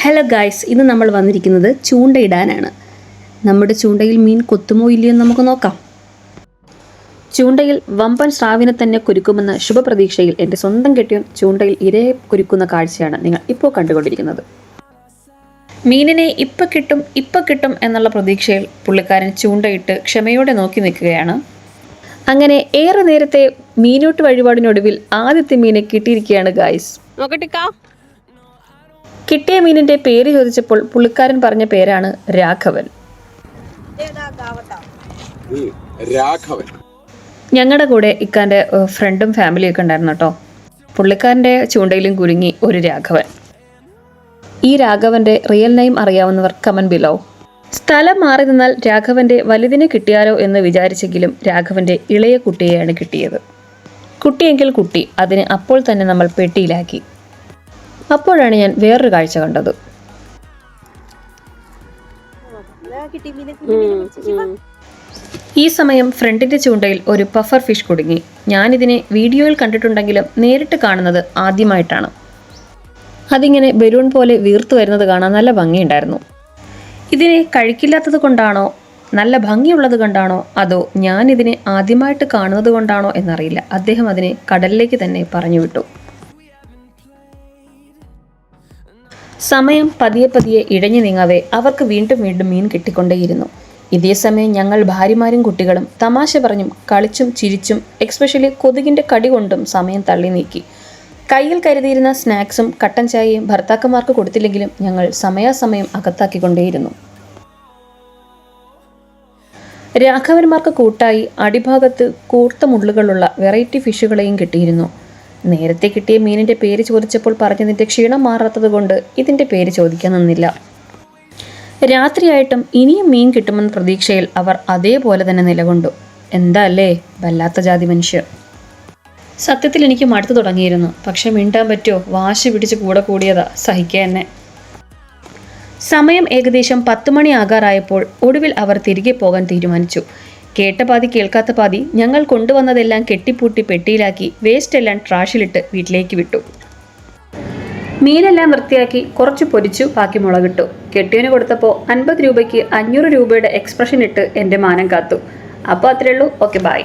Hello guys, ഇന്ന് നമ്മൾ വന്നിരിക്കുന്നത് ചൂണ്ടയിടാനാണ്. നമ്മുടെ ചൂണ്ടയിൽ മീൻ കൊത്തുമോ ഇല്ലയോ എന്ന് നമുക്ക് നോക്കാം. ചൂണ്ടയിൽ വമ്പൻ സ്രാവിനെ തന്നെ കുരുക്കുമെന്ന ശുഭപ്രതീക്ഷയിൽ എൻ്റെ സ്വന്തം കെട്ടിയോൻ ചൂണ്ടയിൽ ഇരയെ കുരുക്കുന്ന കാഴ്ചയാണ് നിങ്ങൾ ഇപ്പോൾ കണ്ടുകൊണ്ടിരിക്കുന്നത്. മീനിനെ ഇപ്പം കിട്ടും എന്നുള്ള പ്രതീക്ഷയിൽ പുള്ളിക്കാരൻ ചൂണ്ടയിട്ട് ക്ഷമയോടെ നോക്കി നിൽക്കുകയാണ്. അങ്ങനെ ഏറെ നേരത്തെ മീനൂട്ട് വഴിപാടിനൊടുവിൽ ആദ്യത്തെ മീനെ കിട്ടിയിരിക്കുകയാണ് ഗായ്സ്. കിട്ടിയ മീനിന്റെ പേര് ചോദിച്ചപ്പോൾ പുള്ളിക്കാരൻ പറഞ്ഞ പേരാണ് രാഘവൻ. ഞങ്ങളുടെ കൂടെ ഇക്കാന്റെ ഫ്രണ്ടും ഫാമിലിയൊക്കെ ഉണ്ടായിരുന്നു കേട്ടോ. പുള്ളിക്കാരൻ്റെ ചൂണ്ടയിലും കുരുങ്ങി ഒരു രാഘവൻ. ഈ രാഘവന്റെ റിയൽ നെയിം അറിയാവുന്നവർ കമന്റ് ബിലോ. സ്ഥലം മാറി നിന്നാൽ രാഘവന്റെ വലുതിനെ കിട്ടിയാലോ എന്ന് വിചാരിച്ചെങ്കിലും രാഘവന്റെ ഇളയ കുട്ടിയെയാണ് കിട്ടിയത്. കുട്ടിയെങ്കിൽ കുട്ടി, അതിന് അപ്പോൾ തന്നെ നമ്മൾ പെട്ടിയിലാക്കി. അപ്പോഴാണ് ഞാൻ വേറൊരു കാഴ്ച കണ്ടത്. ഈ സമയം ഫ്രണ്ടിന്റെ ചൂണ്ടയിൽ ഒരു പഫർ ഫിഷ് കുടുങ്ങി. ഞാനിതിനെ വീഡിയോയിൽ കണ്ടിട്ടുണ്ടെങ്കിലും നേരിട്ട് കാണുന്നത് ആദ്യമായിട്ടാണ്. അതിങ്ങനെ ബലൂൺ പോലെ വീർത്തു വരുന്നത് കാണാൻ നല്ല ഭംഗിയുണ്ടായിരുന്നു. ഇതിനെ കഴിക്കില്ലാത്തത് കൊണ്ടാണോ നല്ല ഭംഗിയുള്ളത് കൊണ്ടാണോ അതോ ഞാനിതിനെ ആദ്യമായിട്ട് കാണുന്നത് കൊണ്ടാണോ എന്നറിയില്ല, അദ്ദേഹം അതിനെ കടലിലേക്ക് തന്നെ പറഞ്ഞു വിട്ടു. സമയം പതിയെ ഇഴഞ്ഞു നീങ്ങാവേ അവർക്ക് വീണ്ടും മീൻ കിട്ടിക്കൊണ്ടേയിരുന്നു. ഇതേ സമയം ഞങ്ങൾ ഭാര്യമാരും കുട്ടികളും തമാശ പറഞ്ഞും കളിച്ചും ചിരിച്ചും എക്സ്പെഷ്യലി കൊതുകിൻ്റെ കടി കൊണ്ടും സമയം തള്ളി നീക്കി. കയ്യിൽ കരുതിയിരുന്ന സ്നാക്സും കട്ടൻ ചായയും ഭർത്താക്കന്മാർക്ക് കൊടുത്തില്ലെങ്കിലും ഞങ്ങൾ സമയാസമയം അകത്താക്കിക്കൊണ്ടേയിരുന്നു. രാഘവന്മാർക്ക് കൂട്ടായി അടിഭാഗത്ത് കൂർത്ത മുള്ളുകളുള്ള വെറൈറ്റി ഫിഷുകളെയും കിട്ടിയിരുന്നു. നേരത്തെ കിട്ടിയ മീനിന്റെ പേര് ചോദിച്ചപ്പോൾ പറഞ്ഞതിന്റെ ക്ഷീണം മാറാത്തത് കൊണ്ട് ഇതിന്റെ പേര് ചോദിക്കാൻ നിന്നില്ല. രാത്രിയായിട്ടും ഇനിയും മീൻ കിട്ടുമെന്ന പ്രതീക്ഷയിൽ അവർ അതേപോലെ തന്നെ നിലകൊണ്ടു. എന്താ അല്ലേ, വല്ലാത്ത ജാതി മനുഷ്യർ. സത്യത്തിൽ എനിക്ക് മടുത്തു തുടങ്ങിയിരുന്നു. പക്ഷെ മിണ്ടാൻ പറ്റുമോ, വാശി പിടിച്ച് കൂടിയതാ, സഹിക്കുക തന്നെ. സമയം ഏകദേശം 10 മണി ആകാറായപ്പോൾ ഒടുവിൽ അവർ തിരികെ പോകാൻ തീരുമാനിച്ചു. കേട്ട പാതി കേൾക്കാത്ത പാതി ഞങ്ങൾ കൊണ്ടുവന്നതെല്ലാം കെട്ടിപ്പൂട്ടി പെട്ടിയിലാക്കി വേസ്റ്റ് എല്ലാം ട്രാഷിലിട്ട് വീട്ടിലേക്ക് വിട്ടു. മീനെല്ലാം വൃത്തിയാക്കി കുറച്ച് പൊരിച്ചു, ബാക്കി മുളകിട്ടു. കെട്ടിയവന് കൊടുത്തപ്പോൾ 50 രൂപയ്ക്ക് 500 രൂപയുടെ എക്സ്പ്രഷൻ ഇട്ട് എൻ്റെ മാനം കാത്തു. അപ്പോൾ അത്രയേ ഉള്ളൂ. Okay, by.